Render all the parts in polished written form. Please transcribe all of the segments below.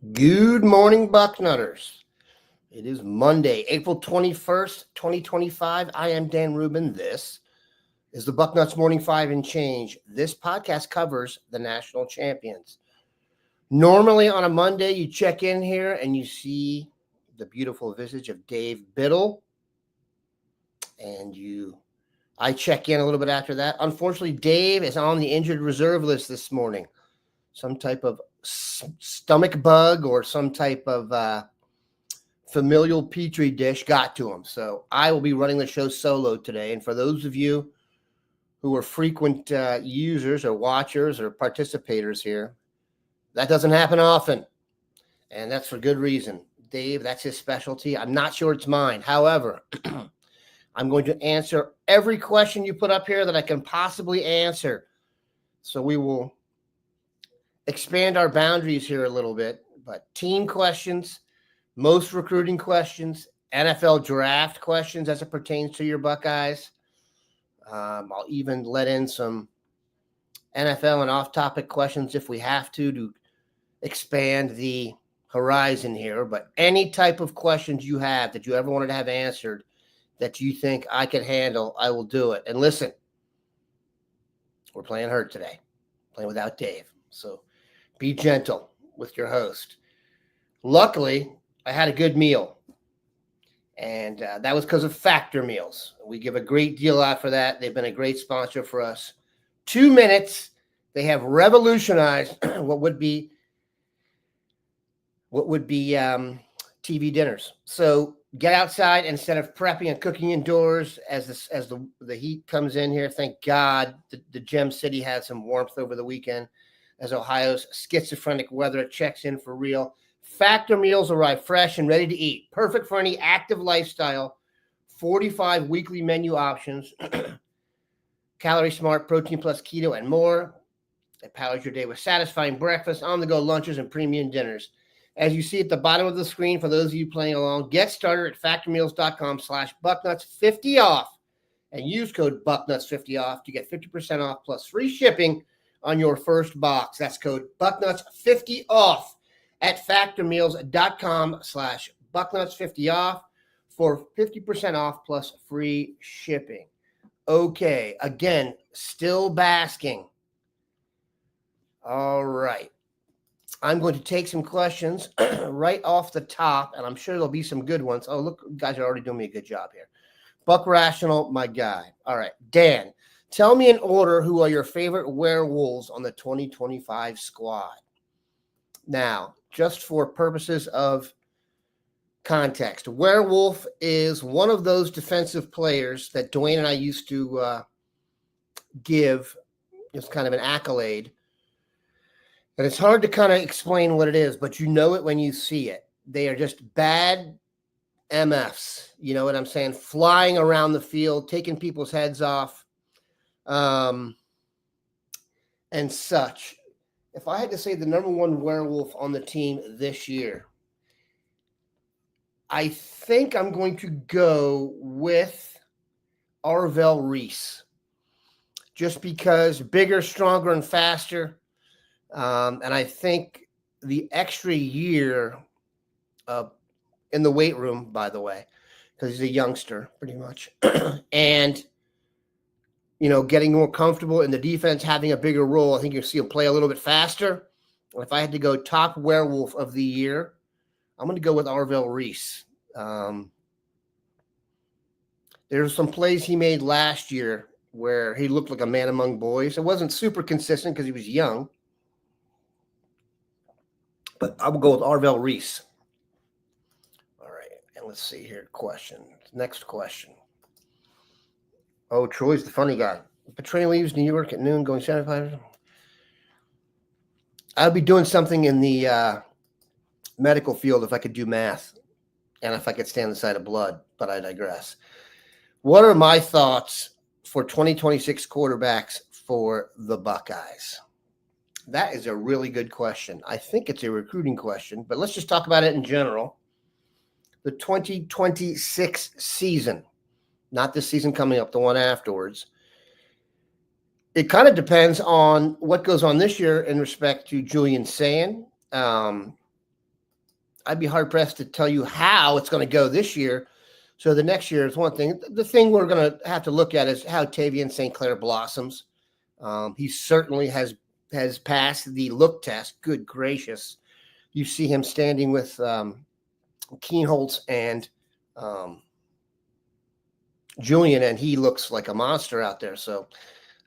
Good morning, Bucknutters. It is Monday, April 21st, 2025. I am Dan Rubin. This is the Bucknuts Morning 5 and Change. This podcast covers the national champions. Normally on a Monday, you check in here and you see the beautiful visage of Dave Biddle. I check in a little bit after that. Unfortunately, Dave is on the injured reserve list this morning. Some type of stomach bug or some type of familial petri dish got to him. So I will be running the show solo today. And for those of you who are frequent users or watchers or participators here, that doesn't happen often. And that's for good reason. Dave, that's his specialty. I'm not sure it's mine. However, I'm going to answer every question you put up here that I can possibly answer. So we will expand our boundaries here a little bit, but team questions, most recruiting questions, NFL draft questions as it pertains to your Buckeyes. I'll even let in some NFL and off-topic questions if we have to expand the horizon here. But any type of questions you have that you ever wanted to have answered that you think I can handle, I will do it. And listen, we're playing hurt today, playing without Dave. So be gentle with your host. Luckily, I had a good meal, and that was because of Factor Meals. We give a great deal out for that. They've been a great sponsor for us. 2 minutes, they have revolutionized what would be TV dinners. So get outside instead of prepping and cooking indoors as the heat comes in here. Thank God the Gem City had some warmth over the weekend as Ohio's schizophrenic weather checks in for real. Factor Meals arrive fresh and ready to eat. Perfect for any active lifestyle. 45 weekly menu options. Calorie smart, protein plus keto, and more. It powers your day with satisfying breakfast, on-the-go lunches, and premium dinners. As you see at the bottom of the screen, for those of you playing along, get started at factormeals.com/Bucknuts50 off and use code Bucknuts50 off to get 50% off plus free shipping on your first box. That's code Bucknuts50 off at factormeals.com/Bucknuts50 off for 50% off plus free shipping. Okay, again, still basking. All right. I'm going to take some questions right off the top, and I'm sure there'll be some good ones. Oh, look, you guys are already doing me a good job here. Buck Rational, my guy. All right, Dan, tell me in order who are your favorite werewolves on the 2025 squad. Now, just for purposes of context, werewolf is one of those defensive players that Dwayne and I used to give as kind of an accolade. And it's hard to kind of explain what it is, but you know it when you see it. They are just bad MFs. You know what I'm saying? Flying around the field, taking people's heads off, and such. If I had to say the number one werewolf on the team this year, I think I'm going to go with Arvell Reese. Just because bigger, stronger, and faster. And I think the extra year in the weight room, by the way, because he's a youngster pretty much, and, getting more comfortable in the defense, having a bigger role, I think you'll see him play a little bit faster. If I had to go top werewolf of the year, I'm going to go with Arvell Reese. There's some plays he made last year where he looked like a man among boys. It wasn't super consistent because he was young. But I will go with Arvell Reese. All right. And let's see here. Next question. Oh, Troy's the funny guy. If a train leaves New York at noon going 75. I'd be doing something in the medical field if I could do math and if I could stand the sight of blood, but I digress. What are my thoughts for 2026 quarterbacks for the Buckeyes? That is a really good question. I think it's a recruiting question, but let's just talk about it in general. The 2026 season, not this season coming up, the one afterwards. It kind of depends on what goes on this year in respect to Julian Sand. I'd be hard pressed to tell you how it's going to go this year. So the next year is one thing. The thing we're going to have to look at is how Tavian St. Clair blossoms. He certainly has passed the look test. Good gracious. You see him standing with Keenholz and Julian, and he looks like a monster out there. So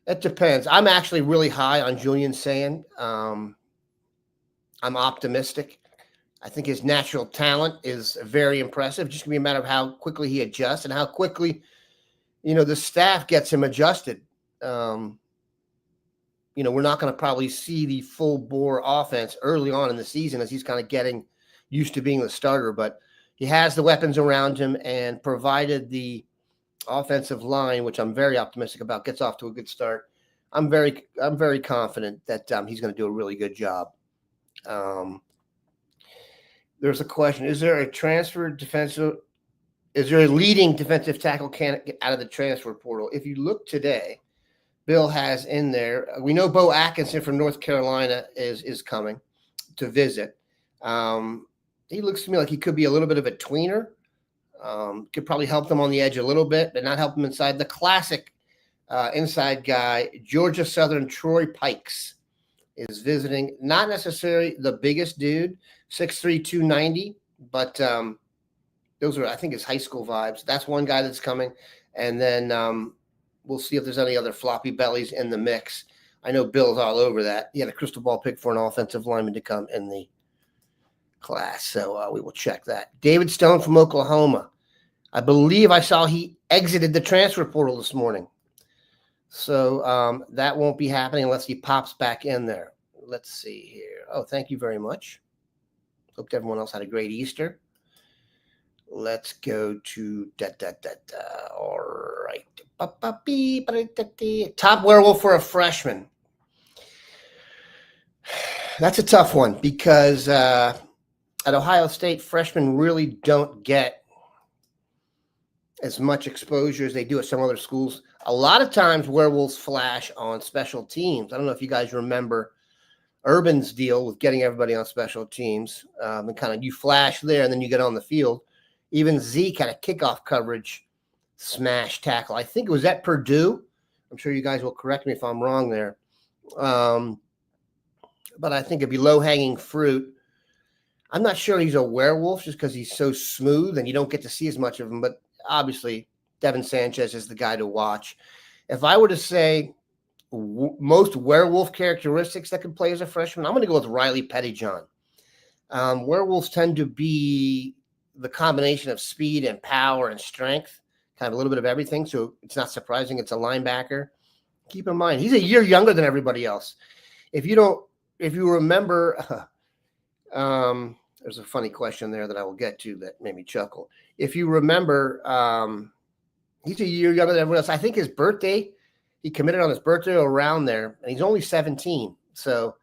it depends. I'm actually really high on Julian Sand. I'm optimistic. I think his natural talent is very impressive. Just gonna be a matter of how quickly he adjusts and how quickly, the staff gets him adjusted. We're not going to probably see the full bore offense early on in the season as he's kind of getting used to being the starter, but he has the weapons around him, and provided the offensive line, which I'm very optimistic about, gets off to a good start, I'm very confident that he's going to do a really good job. There's a question: is there a leading defensive tackle candidate out of the transfer portal? If you look today, Bill has in there. We know Bo Atkinson from North Carolina is coming to visit. He looks to me like he could be a little bit of a tweener. Could probably help them on the edge a little bit, but not help them inside. The classic inside guy, Georgia Southern Troy Pikes, is visiting. Not necessarily the biggest dude, 6'3", 290, but those are, I think, his high school vibes. That's one guy that's coming. And then we'll see if there's any other floppy bellies in the mix. I know Bill's all over that. He had a crystal ball pick for an offensive lineman to come in the class. So we will check that. David Stone from Oklahoma. I believe I saw he exited the transfer portal this morning. So that won't be happening unless he pops back in there. Let's see here. Oh, thank you very much. Hope everyone else had a great Easter. Let's go to All right. Top werewolf for a freshman. That's a tough one because at Ohio State, freshmen really don't get as much exposure as they do at some other schools. A lot of times werewolves flash on special teams. I don't know if you guys remember Urban's deal with getting everybody on special teams, and kind of you flash there and then you get on the field. Even Zeke had a kickoff coverage smash tackle. I think it was at Purdue. I'm sure you guys will correct me if I'm wrong there. But I think it'd be low-hanging fruit. I'm not sure he's a werewolf just because he's so smooth and you don't get to see as much of him. But obviously, Devin Sanchez is the guy to watch. If I were to say most werewolf characteristics that could play as a freshman, I'm going to go with Riley Pettyjohn. Werewolves tend to be the combination of speed and power and strength, kind of a little bit of everything. So it's not surprising it's a linebacker. Keep in mind, he's a year younger than everybody else. If you remember, there's a funny question there that I will get to that made me chuckle. If you remember, he's a year younger than everyone else. I think his birthday, he committed on his birthday around there, and he's only 17. So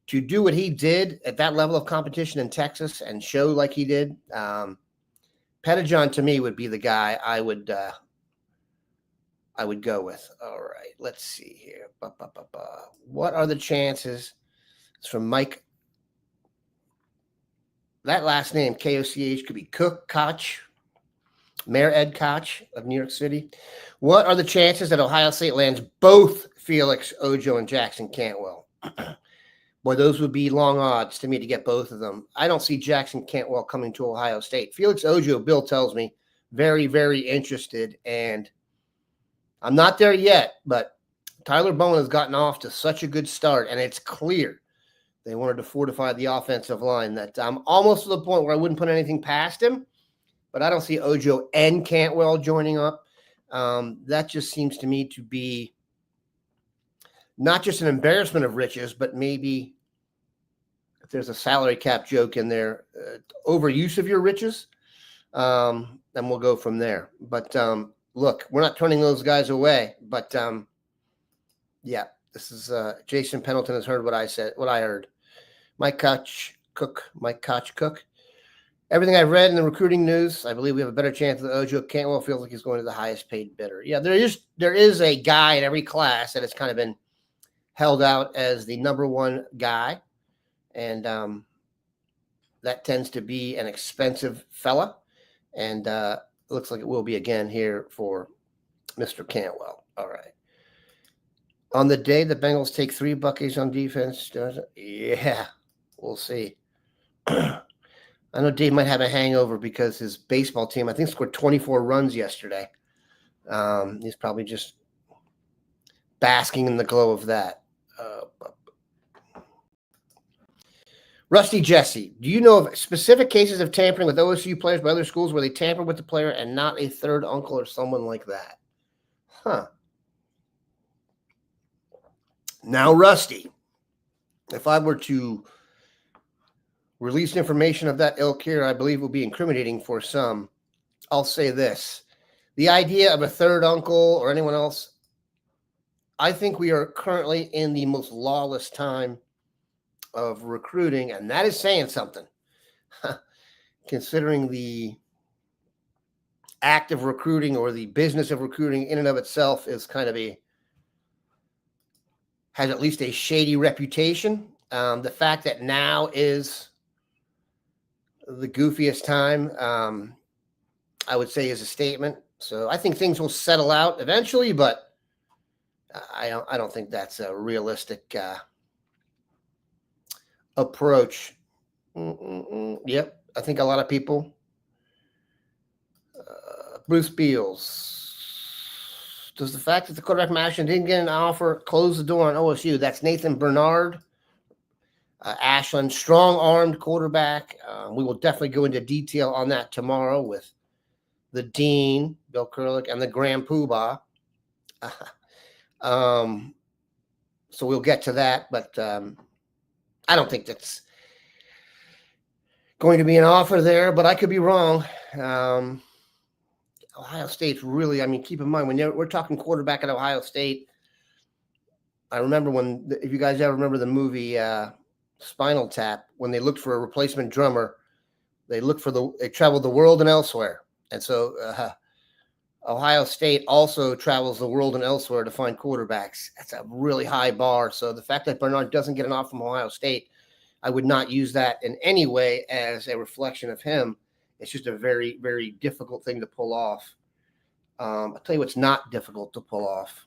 to do what he did at that level of competition in Texas and show like he did, Pettyjohn to me would be the guy I would go with. All right, let's see here. What are the chances? It's from Mike. That last name, Koch, could be Cook, Koch, Mayor Ed Koch of New York City. What are the chances that Ohio State lands both Felix Ojo and Jackson Cantwell? Boy, those would be long odds to me to get both of them. I don't see Jackson Cantwell coming to Ohio State. Felix Ojo, Bill tells me, very, very interested. And I'm not there yet, but Tyler Bowen has gotten off to such a good start, and it's clear they wanted to fortify the offensive line that I'm almost to the point where I wouldn't put anything past him, but I don't see Ojo and Cantwell joining up. That just seems to me to be not just an embarrassment of riches, but maybe if there's a salary cap joke in there, overuse of your riches, then we'll go from there. But look, we're not turning those guys away. But yeah, this is Jason Pendleton has heard what I said, what I heard. Mike Koch Cook. Everything I've read in the recruiting news, I believe we have a better chance that Ojo Cantwell feels like he's going to the highest paid bidder. Yeah, there is a guy in every class that has kind of been held out as the number one guy. And that tends to be an expensive fella. And it looks like it will be again here for Mr. Cantwell. All right. On the day the Bengals take 3 Buckeyes on defense, yeah, we'll see. I know Dave might have a hangover because his baseball team, I think, scored 24 runs yesterday. He's probably just basking in the glow of that. Rusty Jesse, do you know of specific cases of tampering with OSU players by other schools where they tampered with the player and not a third uncle or someone like that? Huh. Now, Rusty, if I were to release information of that ilk here, I believe will be incriminating for some. I'll say this. The idea of a third uncle or anyone else, I think we are currently in the most lawless time of recruiting, and that is saying something. Considering the act of recruiting or the business of recruiting in and of itself is kind of has at least a shady reputation. The fact that now is the goofiest time, I would say, is a statement. So I think things will settle out eventually, but I don't think that's a realistic approach. Yep, I think a lot of people. Bruce Beals. Does the fact that the quarterback from Ashland didn't get an offer close the door on OSU? That's Nathan Bernard. Ashland, strong-armed quarterback. We will definitely go into detail on that tomorrow with the dean, Bill Kurlick, and the Grand Poobah. So we'll get to that, but I don't think that's going to be an offer there, but I could be wrong. Ohio State's really, I mean, keep in mind, when we're talking quarterback at Ohio State, I remember if you guys ever remember the movie Spinal Tap, when they looked for a replacement drummer, they traveled the world and elsewhere. And so Ohio State also travels the world and elsewhere to find quarterbacks. That's a really high bar. So the fact that Bernard doesn't get an offer from Ohio State, I would not use that in any way as a reflection of him. It's just a very, very difficult thing to pull off. I'll tell you what's not difficult to pull off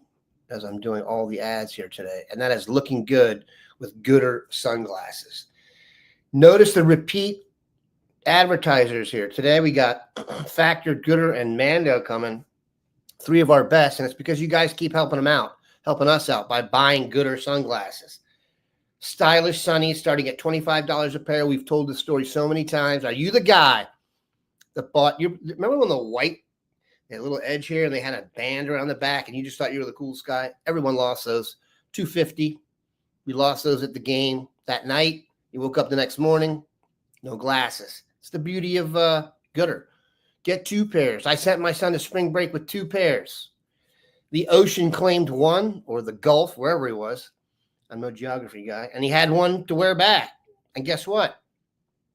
as I'm doing all the ads here today, and that is looking good with Gooder sunglasses. Notice the repeat advertisers here. Today we got Factor, Gooder, and Mando coming, 3 of our best, and it's because you guys keep helping us out by buying Gooder sunglasses. Stylish sunnies starting at $25 a pair. We've told this story so many times. Are you the guy that bought remember when the white, they had a little edge here and they had a band around the back and you just thought you were the coolest guy? Everyone lost those. $250. We lost those at the game that night. You woke up the next morning, no glasses. It's the beauty of Gooder. Get 2 pairs. I sent my son to spring break with 2 pairs. The ocean claimed 1, or the Gulf, wherever he was. I'm no geography guy. And he had 1 to wear back. And guess what?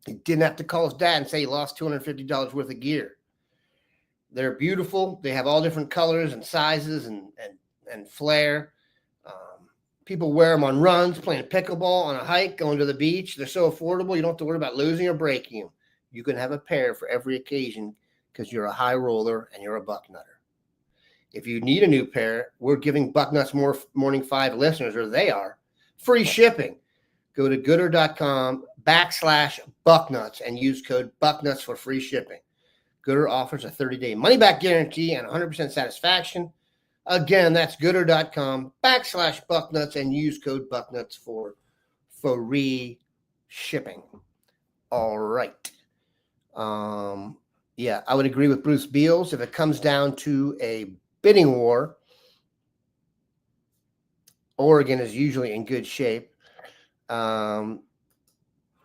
He didn't have to call his dad and say he lost $250 worth of gear. They're beautiful. They have all different colors and sizes and flair. People wear them on runs, playing pickleball, on a hike, going to the beach. They're so affordable, you don't have to worry about losing or breaking them. You can have a pair for every occasion because you're a high roller and you're a bucknutter. If you need a new pair, we're giving Bucknuts Morning 5 listeners, or they are, free shipping. Go to gooder.com/Bucknuts and use code Bucknuts for free shipping. Gooder offers a 30-day money-back guarantee and 100% satisfaction. Again, that's gooder.com/Bucknuts and use code Bucknuts for free shipping. All right. Yeah, I would agree with Bruce Beals. If it comes down to a bidding war, Oregon is usually in good shape. Grandpa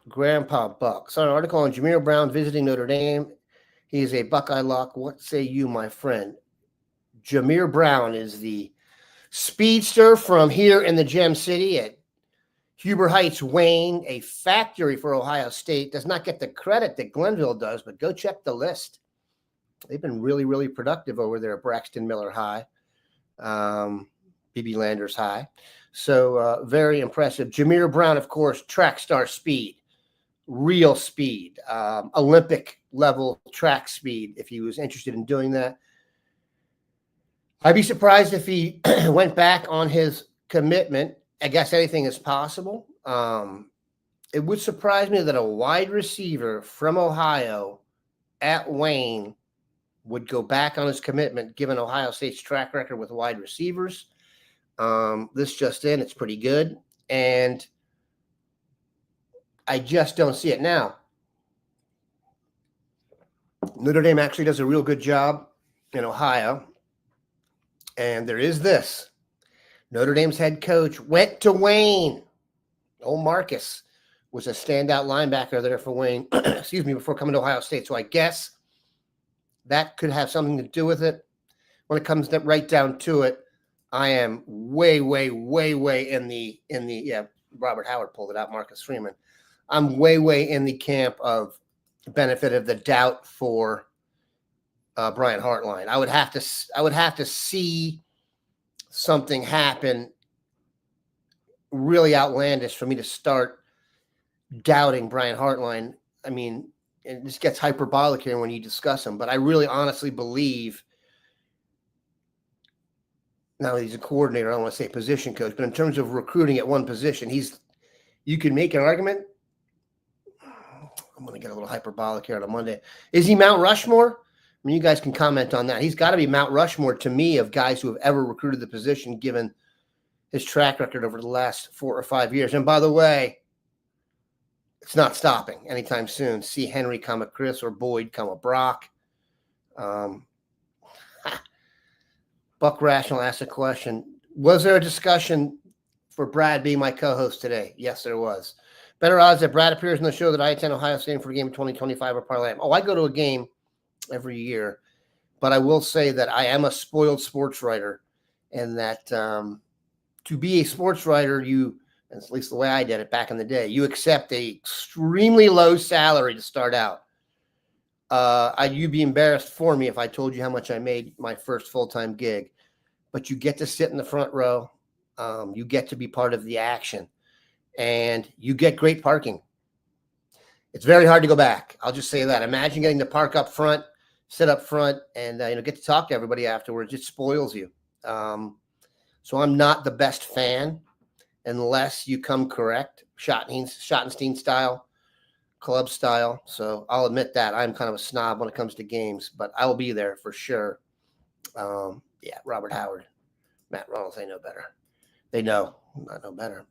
Buck. Saw an article on Jameer Brown visiting Notre Dame. He is a Buckeye lock. What say you, my friend? Jameer Brown is the speedster from here in the Gem City at Huber Heights, Wayne, a factory for Ohio State. Does not get the credit that Glenville does, but go check the list. They've been really, really productive over there at Braxton Miller High, BB Landers High. So very impressive. Jameer Brown, of course, track star speed. real speed, Olympic level track speed, if he was interested in doing that. I'd be surprised if he went back on his commitment. I guess anything is possible. It would surprise me that a wide receiver from Ohio at Wayne would go back on his commitment, given Ohio State's track record with wide receivers. This just in, it's pretty good. And I just don't see it now. Notre Dame actually does a real good job in Ohio. And there is this. Notre Dame's head coach went to Wayne. Old Marcus was a standout linebacker there for Wayne, excuse me, before coming to Ohio State. So I guess that could have something to do with it. When it comes right down to it, I am way in the Robert Howard pulled it out, Marcus Freeman. I'm way in the camp of benefit of the doubt for Brian Hartline. I would have to see something happen really outlandish for me to start doubting Brian Hartline. I mean, it just gets hyperbolic here when you discuss him, but I really honestly believe, now he's a coordinator, I don't want to say position coach, but in terms of recruiting at one position, you can make an argument. I'm going to get a little hyperbolic here on a Monday. Is he Mount Rushmore? I mean, you guys can comment on that. He's got to be Mount Rushmore to me of guys who have ever recruited the position, given his track record over the last 4 or 5 years. And by the way, it's not stopping anytime soon. See Henry, comma Chris, or Boyd, comma Brock. Buck Rational asked a question. Was there a discussion for Brad being my co-host today? Yes, there was. Better odds that Brad appears in the show that I attend Ohio State for a game in 2025 or parlay. Oh, I go to a game every year, but I will say that I am a spoiled sports writer, and that to be a sports writer, at least the way I did it back in the day, you accept a extremely low salary to start out. You'd be embarrassed for me if I told you how much I made my first full-time gig, but you get to sit in the front row. You get to be part of the action, and you get great parking. It's very hard to go back. I'll just say that. Imagine getting to park up front, sit up front, and get to talk to everybody afterwards. It spoils you. So I'm not the best fan unless you come correct, Schottenstein style, club style. So I'll admit that I'm kind of a snob when it comes to games, but I will be there for sure. Robert Howard, Matt Reynolds, they know better. They know, I know better.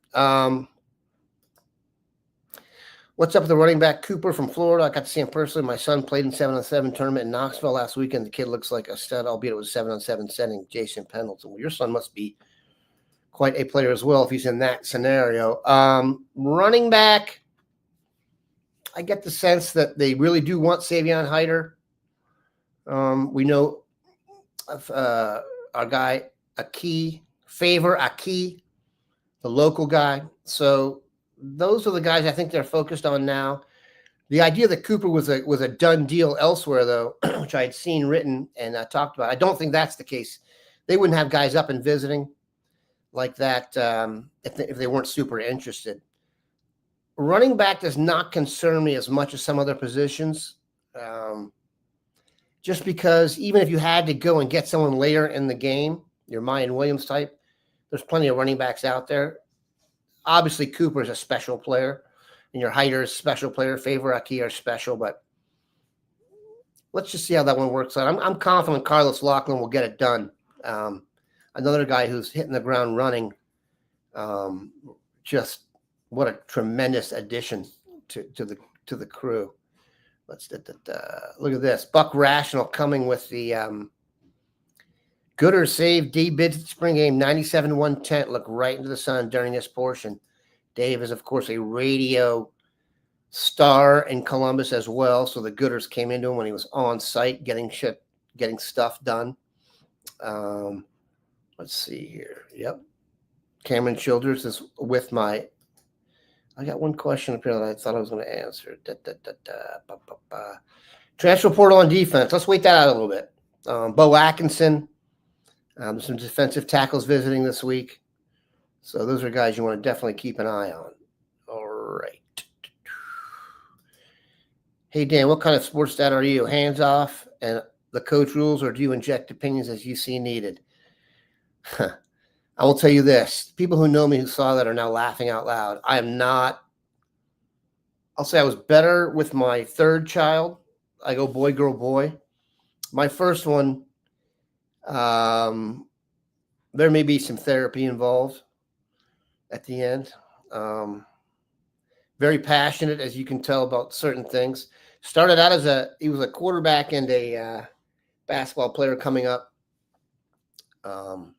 What's up with the running back Cooper from Florida? I got to see him personally. My son played in 7-on-7 tournament in Knoxville last weekend. The kid looks like a stud, albeit it was 7-on-7 setting. Jason Pendleton. Well, your son must be quite a player as well if he's in that scenario. Running back, I get the sense that they really do want Savion Hyder. We know of our guy Favor Aki, the local guy. So those are the guys I think they're focused on now. The idea that Cooper was a done deal elsewhere, though, which I had seen written and talked about, I don't think that's the case. They wouldn't have guys up and visiting like that if they weren't super interested. Running back does not concern me as much as some other positions, just because even if you had to go and get someone later in the game, your Mayan Williams type, there's plenty of running backs out there. Obviously, Cooper is a special player, and your Hyder is a special player. Favor Aki are special, but let's just see how that one works out. I'm confident Carlos Lachlan will get it done. Another guy who's hitting the ground running. Just what a tremendous addition to the crew. Look at this. Buck Rational coming with the Gooder save D bids at the spring game, 97-110. Look right into the sun during this portion. Dave is, of course, a radio star in Columbus as well. So the Gooders came into him when he was on site getting stuff done. Let's see here. Yep. Cameron Childers is with I got one question up here that I thought I was going to answer. Transfer portal on defense. Let's wait that out a little bit. Bo Atkinson. There's some defensive tackles visiting this week. So those are guys you want to definitely keep an eye on. All right. Hey, Dan, what kind of sports dad are you? Hands off and the coach rules, or do you inject opinions as you see needed? I will tell you this. People who know me who saw that are now laughing out loud. I am not. I'll say I was better with my third child. I go boy, girl, boy. My first one, there may be some therapy involved at the end. Very passionate, as you can tell, about certain things. Started out he was a quarterback and a basketball player coming up. I'm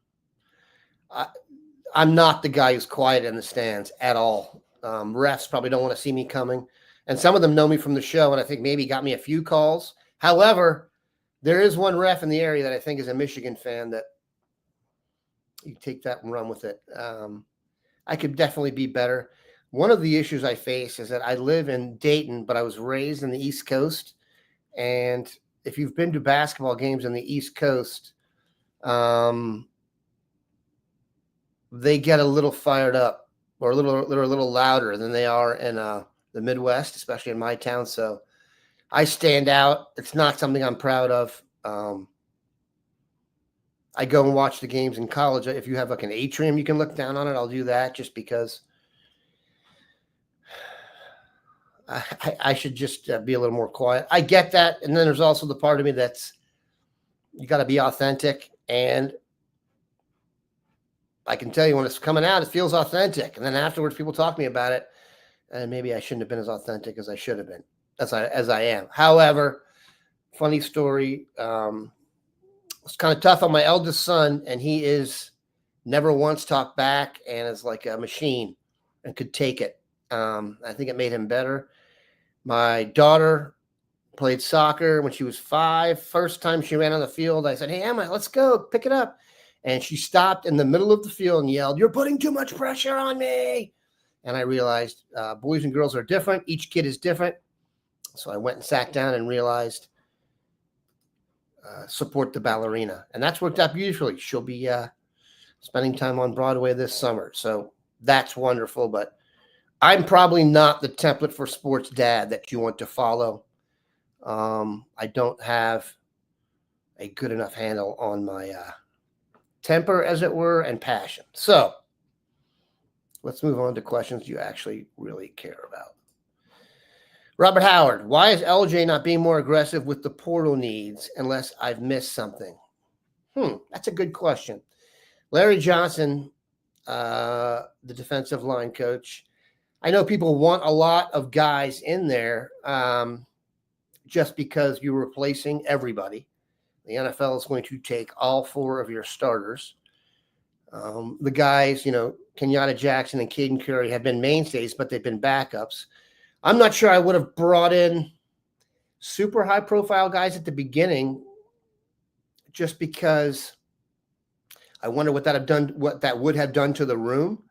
not the guy who's quiet in the stands at all. Refs probably don't want to see me coming. And some of them know me from the show, and I think maybe got me a few calls. However, there is one ref in the area that I think is a Michigan fan that you take that and run with it. I could definitely be better. One of the issues I face is that I live in Dayton, but I was raised in the East Coast. And if you've been to basketball games on the East Coast, they get a little fired up or they're a little louder than they are in the Midwest, especially in my town. So I stand out. It's not something I'm proud of. I go and watch the games in college. If you have like an atrium, you can look down on it. I'll do that just because I should just be a little more quiet. I get that. And then there's also the part of me that's, you got to be authentic. And I can tell you when it's coming out, it feels authentic. And then afterwards, people talk to me about it. And maybe I shouldn't have been as authentic as I should have been, as I am. However, funny story. It's kind of tough on my eldest son, and he is never once talked back and is like a machine and could take it. I think it made him better. My daughter played soccer when she was 5. First time she ran on the field, I said, "Hey, Emma, let's go, pick it up." And she stopped in the middle of the field and yelled, "You're putting too much pressure on me." And I realized boys and girls are different. Each kid is different. So I went and sat down and realized support the ballerina. And that's worked out beautifully. She'll be spending time on Broadway this summer. So that's wonderful. But I'm probably not the template for sports dad that you want to follow. I don't have a good enough handle on my temper, as it were, and passion. So let's move on to questions you actually really care about. Robert Howard, why is LJ not being more aggressive with the portal needs unless I've missed something? That's a good question. Larry Johnson, the defensive line coach, I know people want a lot of guys in there just because you're replacing everybody. The NFL is going to take all 4 of your starters. The guys, Kenyatta Jackson and Caden Curry have been mainstays, but they've been backups. I'm not sure I would have brought in super high-profile guys at the beginning just because I wonder what that would have done to the room.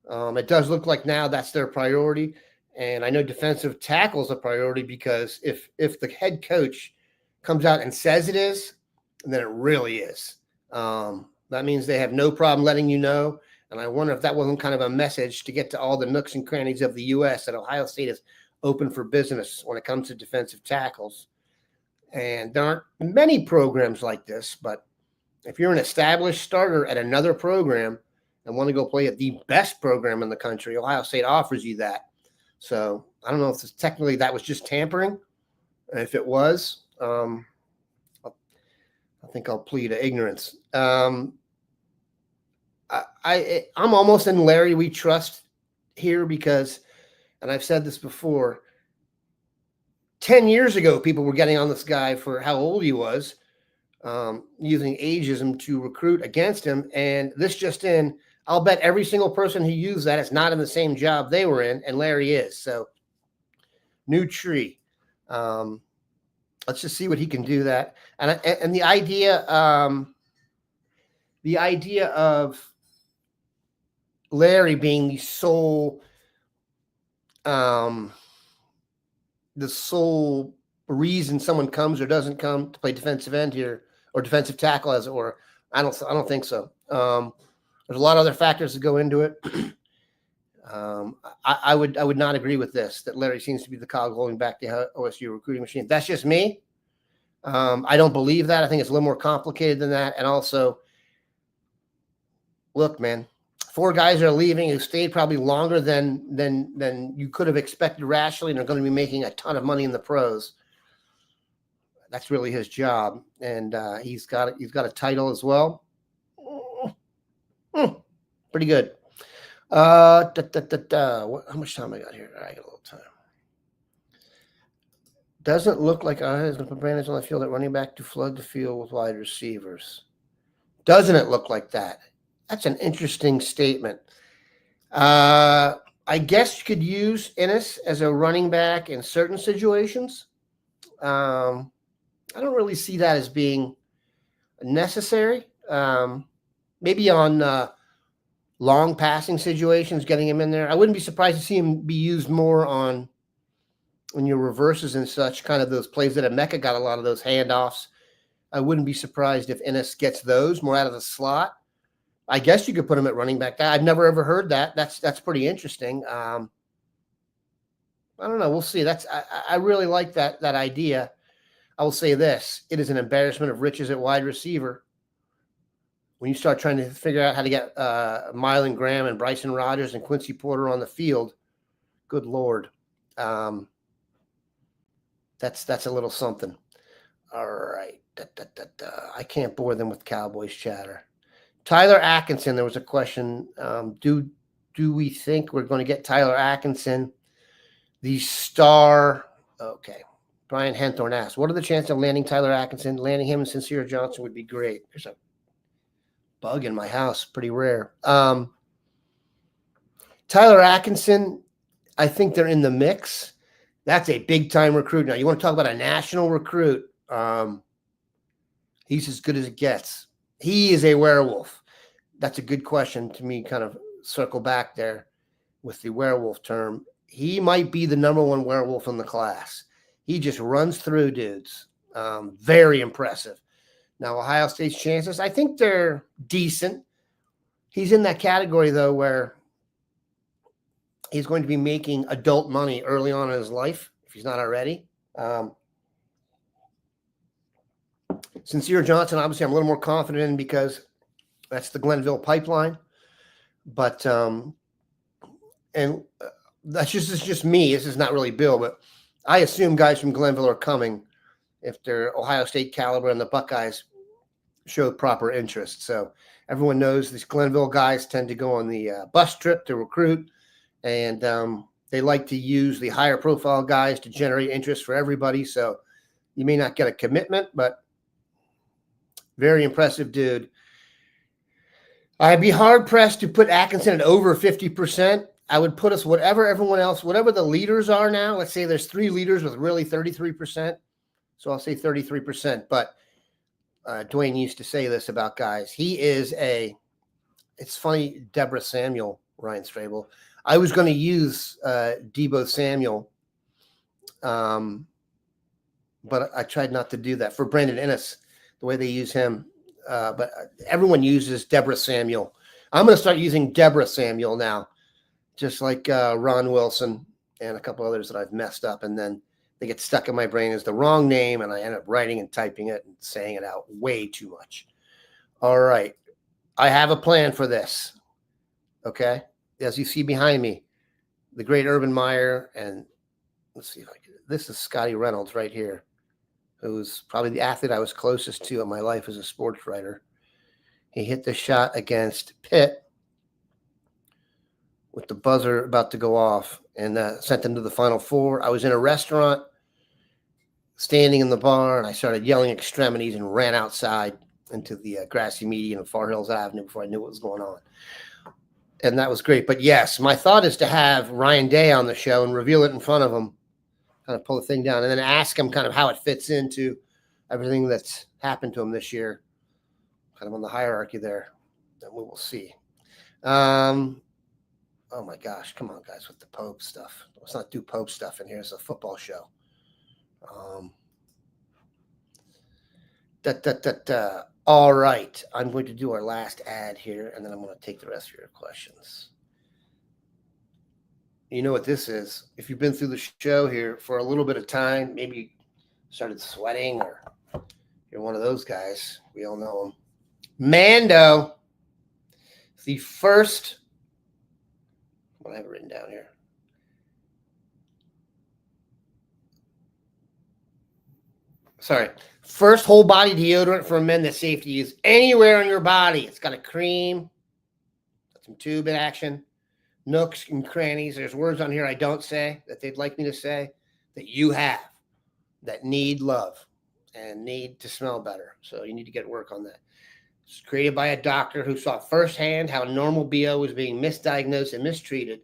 It does look like now that's their priority. And I know defensive tackle is a priority because if the head coach comes out and says it is, then it really is. That means they have no problem letting you know. And I wonder if that wasn't kind of a message to get to all the nooks and crannies of the U.S. that Ohio State is open for business when it comes to defensive tackles. And there aren't many programs like this, but if you're an established starter at another program and want to go play at the best program in the country, Ohio State offers you that. So I don't know if technically that was just tampering. If it was, I think I'll plead ignorance. I'm almost in Larry we trust here because, and I've said this before, 10 years ago, people were getting on this guy for how old he was, using ageism to recruit against him. And this just in, I'll bet every single person who used that is not in the same job they were in, and Larry is. So, new tree. Let's just see what he can do that. And the idea of Larry being the sole reason someone comes or doesn't come to play defensive end here or defensive tackle, as it were, I don't think so. There's a lot of other factors that go into it. I would not agree with this, that Larry seems to be the cog holding back the OSU recruiting machine. That's just me. I don't believe that. I think it's a little more complicated than that. And also, look, man, 4 guys are leaving who stayed probably longer than you could have expected rationally, and are going to be making a ton of money in the pros. That's really his job, and he's got a title as well. Pretty good. How much time I got here? I got a little time. Doesn't look like I is going to put Brandon on the field at running back to flood the field with wide receivers. Doesn't it look like that? That's an interesting statement. I guess you could use Ennis as a running back in certain situations. I don't really see that as being necessary. Maybe on long passing situations, getting him in there. I wouldn't be surprised to see him be used more on your reverses and such, kind of those plays that Emeka got a lot of those handoffs. I wouldn't be surprised if Ennis gets those more out of the slot. I guess you could put him at running back. I've never ever heard that. That's pretty interesting. I don't know. We'll see. I really like that idea. I will say this: it is an embarrassment of riches at wide receiver when you start trying to figure out how to get Mylan Graham and Bryson Rogers and Quincy Porter on the field. Good Lord. That's a little something. All right. I can't bore them with Cowboys chatter. Tyler Atkinson, there was a question. Do we think we're going to get Tyler Atkinson, the star? Okay. Brian Henthorne asked, what are the chances of landing Tyler Atkinson? Landing him and Sincere Johnson would be great. There's a bug in my house. Pretty rare. Tyler Atkinson, I think they're in the mix. That's a big-time recruit. Now, you want to talk about a national recruit. He's as good as it gets. He is a werewolf. That's a good question to me, kind of circle back there with the werewolf term. He might be the number 1 werewolf in the class. He just runs through dudes. Very impressive. Now, Ohio State's chances, I think they're decent. He's in that category, though, where he's going to be making adult money early on in his life, if he's not already. Sincere Johnson, obviously, I'm a little more confident in because that's the Glenville pipeline. But that's just me. This is not really Bill, but I assume guys from Glenville are coming if they're Ohio State caliber and the Buckeyes show proper interest. So everyone knows these Glenville guys tend to go on the bus trip to recruit, and they like to use the higher profile guys to generate interest for everybody. So you may not get a commitment, but very impressive dude. I'd be hard pressed to put Atkinson at over 50%. I would put us whatever everyone else, whatever the leaders are now. Let's say there's 3 leaders with really 33%. So I'll say 33%. But Dwayne used to say this about guys. He is it's funny, Deborah Samuel, Ryan Strable. I was going to use Debo Samuel, but I tried not to do that for Brandon Ennis, the way they use him. But everyone uses Deborah Samuel. I'm going to start using Deborah Samuel now, just like Ron Wilson and a couple others that I've messed up. And then they get stuck in my brain as the wrong name, and I end up writing and typing it and saying it out way too much. All right. I have a plan for this. Okay. As you see behind me, the great Urban Meyer, and let's see if I can. This is Scotty Reynolds right here, who's probably the athlete I was closest to in my life as a sports writer. He hit the shot against Pitt with the buzzer about to go off and sent them to the Final Four. I was in a restaurant standing in the bar, and I started yelling extremities and ran outside into the grassy median of Far Hills Avenue before I knew what was going on. And that was great. But yes, my thought is to have Ryan Day on the show and reveal it in front of him, kind of pull the thing down, and then ask him kind of how it fits into everything that's happened to him this year, kind of on the hierarchy there. And we will see. Oh my gosh, come on, guys, with the Pope stuff. Let's not do Pope stuff in here. It's a football show. All right, I'm going to do our last ad here, and then I'm going to take the rest of your questions. You know what this is. If you've been through the show here for a little bit of time, maybe you started sweating or you're one of those guys. We all know him. Mando. The first, what do I have written down here? Sorry. First whole body deodorant for men that's safe to use anywhere on your body. It's got a cream, got some tube action, nooks and crannies. There's words on here I don't say that they'd like me to say that you have that need love and need to smell better. So you need to get work on that. It's created by a doctor who saw firsthand how normal BO was being misdiagnosed and mistreated,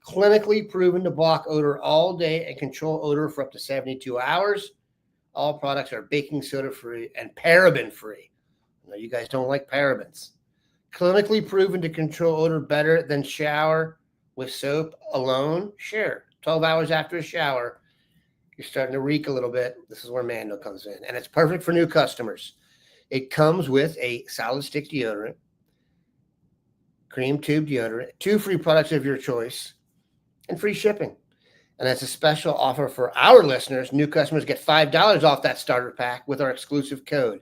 clinically proven to block odor all day and control odor for up to 72 hours. All products are baking soda free and paraben free. I know you guys don't like parabens. Clinically proven to control odor better than shower with soap alone. Sure, 12 hours after a shower, you're starting to reek a little bit. This is where Mando comes in. And it's perfect for new customers. It comes with a solid stick deodorant, cream tube deodorant, 2 free products of your choice, and free shipping. And as a special offer for our listeners, new customers get $5 off that starter pack with our exclusive code.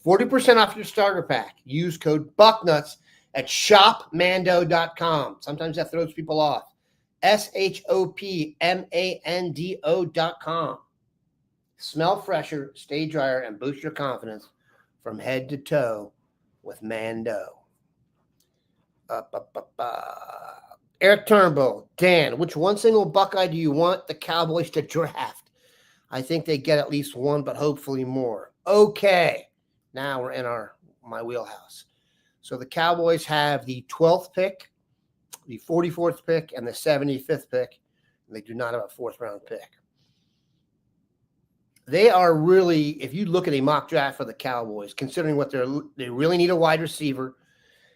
40% off your starter pack. Use code Bucknuts at shopmando.com. Sometimes that throws people off. shopmando.com. Smell fresher, stay drier, and boost your confidence from head to toe with Mando. Eric Turnbull, Dan, which one single Buckeye do you want the Cowboys to draft? I think they get at least one, but hopefully more. Okay, now we're in my wheelhouse. So the Cowboys have the 12th pick, the 44th pick, and the 75th pick. And they do not have a 4th round pick. They are really, if you look at a mock draft for the Cowboys, considering what they really need a wide receiver,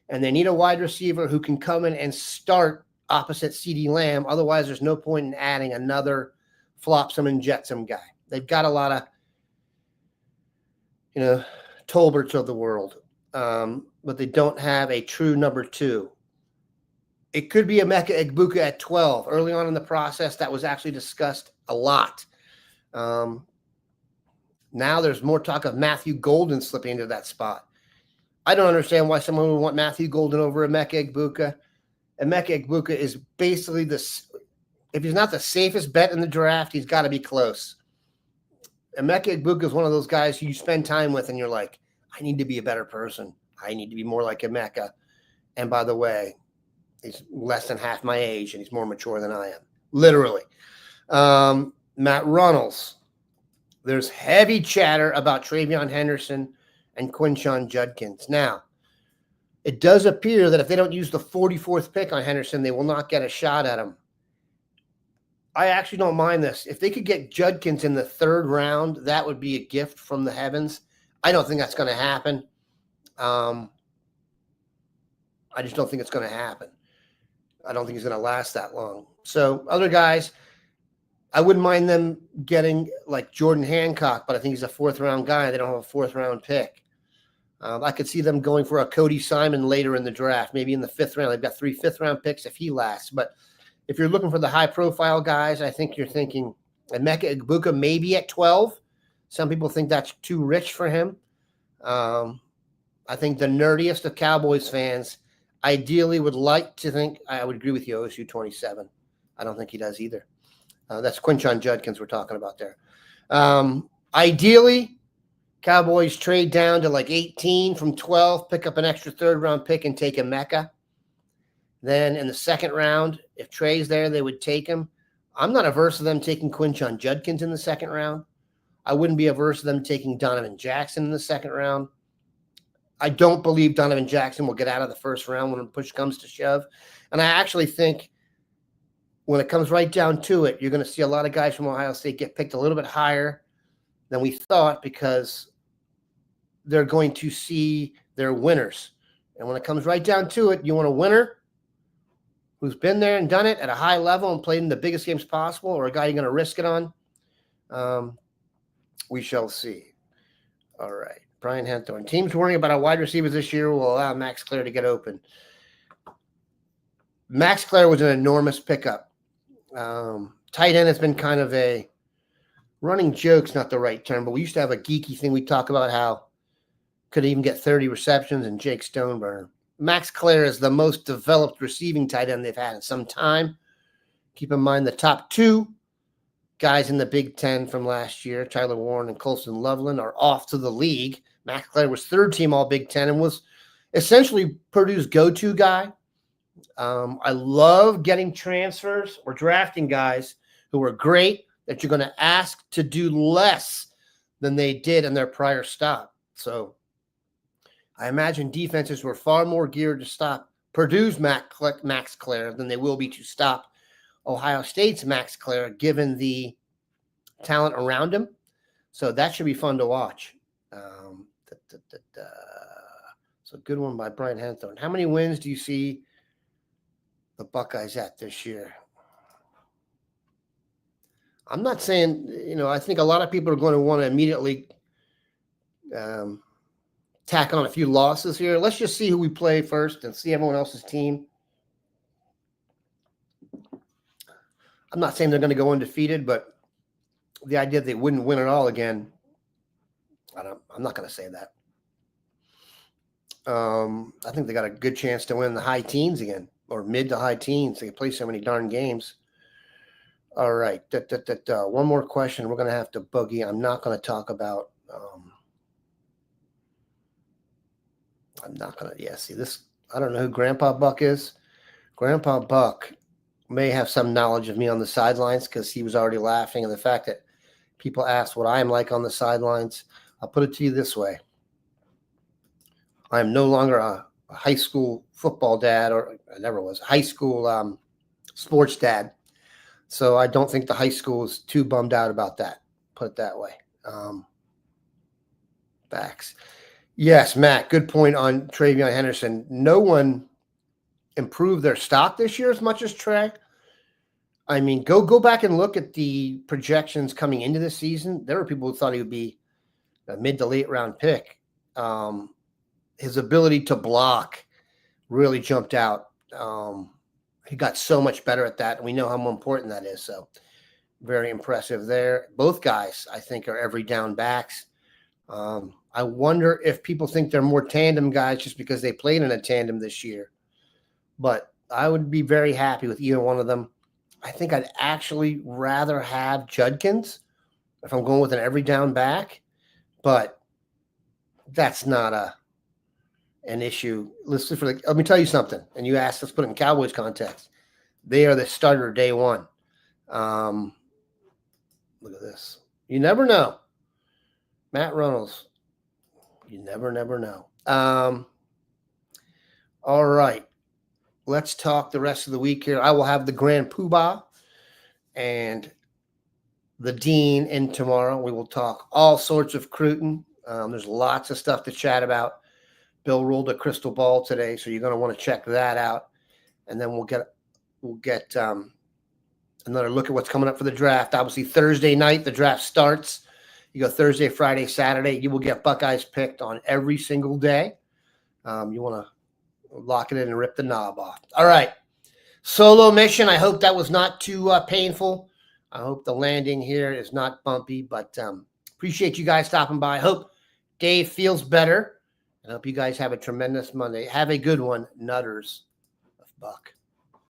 and they need a wide receiver who can come in and start opposite CeeDee Lamb. Otherwise, there's no point in adding another flopsome and jetsome guy. They've got a lot of, Tolberts of the world, but they don't have a true number 2. It could be Emeka Egbuka at 12. Early on in the process, that was actually discussed a lot. Now there's more talk of Matthew Golden slipping into that spot. I don't understand why someone would want Matthew Golden over Emeka Egbuka. Emeka Egbuka is basically if he's not the safest bet in the draft, he's got to be close. Emeka Egbuka is one of those guys who you spend time with and you're like, I need to be a better person. I need to be more like Emeka. And by the way, he's less than half my age and he's more mature than I am. Literally. Matt Runnels. There's heavy chatter about Travion Henderson and Quinshon Judkins. Now, it does appear that if they don't use the 44th pick on Henderson, they will not get a shot at him. I actually don't mind this. If they could get Judkins in the 3rd round, that would be a gift from the heavens. I don't think that's going to happen. I just don't think it's going to happen. I don't think he's going to last that long. So other guys, I wouldn't mind them getting like Jordan Hancock, but I think he's a 4th round guy. They don't have a 4th round pick. I could see them going for a Cody Simon later in the draft, maybe in the 5th round. They've got 3 5th round picks if he lasts. But if you're looking for the high profile guys, I think you're thinking Emeka Egbuka maybe at 12. Some people think that's too rich for him. I think the nerdiest of Cowboys fans ideally would like to think, I would agree with you, OSU 27. I don't think he does either. That's Quinshon Judkins we're talking about there. Ideally, Cowboys trade down to like 18 from 12, pick up an extra 3rd round pick and take Emeka. Then in the 2nd round, if Trey's there, they would take him. I'm not averse to them taking Quinshon Judkins in the 2nd round. I wouldn't be averse to them taking Donovan Jackson in the 2nd round. I don't believe Donovan Jackson will get out of the 1st round when push comes to shove. And I actually think when it comes right down to it, you're going to see a lot of guys from Ohio State get picked a little bit higher than we thought because they're going to see their winners. And when it comes right down to it, you want a winner who's been there and done it at a high level and played in the biggest games possible, or a guy you're going to risk it on. We shall see. All right. Brian Henthorne. Teams worrying about our wide receivers this year will allow Max Clare to get open. Max Clare was an enormous pickup. Tight end has been kind of a running joke's not the right term, but we used to have a geeky thing. We talk about how could even get 30 receptions and Jake Stoneburner. Max Clare is the most developed receiving tight end they've had in some time. Keep in mind the top two guys in the Big Ten from last year, Tyler Warren and Colson Loveland, are off to the league. Max Clare was third team All Big Ten and was essentially Purdue's go-to guy. I love getting transfers or drafting guys who are great that you're going to ask to do less than they did in their prior stop. So I imagine defenses were far more geared to stop Purdue's Max Clare than they will be to stop Ohio State's Max Clare, given the talent around him. So that should be fun to watch. So good one by Brian Henthorne. How many wins do you see the Buckeyes at this year? I'm not saying, I think a lot of people are going to want to immediately tack on a few losses here. Let's just see who we play first and see everyone else's team. I'm not saying they're going to go undefeated, but the idea that they wouldn't win it all again, I'm not going to say that. I think they got a good chance to win the high teens again, or mid to high teens. They play so many darn games. All right. One more question. We're going to have to boogie. I'm not going to talk about I'm not going to, see this. I don't know who Grandpa Buck is. Grandpa Buck may have some knowledge of me on the sidelines because he was already laughing. And the fact that people ask what I am like on the sidelines, I'll put it to you this way. I'm no longer a high school football dad, or I never was, high school sports dad. So I don't think the high school is too bummed out about that. Put it that way. Backs. Yes, Matt, good point on Travion Henderson. No one improved their stock this year as much as Trey. I mean, go back and look at the projections coming into the season. There were people who thought he would be a mid to late round pick. His ability to block really jumped out. He got so much better at that, and we know how important that is. So very impressive there. Both guys, I think, are every down backs. I wonder if people think they're more tandem guys just because they played in a tandem this year. But I would be very happy with either one of them. I think I'd actually rather have Judkins if I'm going with an every down back. But that's not an issue. Let me tell you something. And you asked, let's put it in Cowboys context. They are the starter day one. Look at this. You never know. Matt Reynolds. You never know. All right. Let's talk the rest of the week here. I will have the Grand Poobah and the Dean in tomorrow. We will talk all sorts of recruiting. There's lots of stuff to chat about. Bill ruled a crystal ball today, so you're going to want to check that out. And then we'll get another look at what's coming up for the draft. Obviously, Thursday night, the draft starts. You go Thursday, Friday, Saturday. You will get Buckeyes picked on every single day. You want to lock it in and rip the knob off. All right. Solo mission. I hope that was not too painful. I hope the landing here is not bumpy, but appreciate you guys stopping by. I hope Dave feels better. I hope you guys have a tremendous Monday. Have a good one, Nutters of Buck.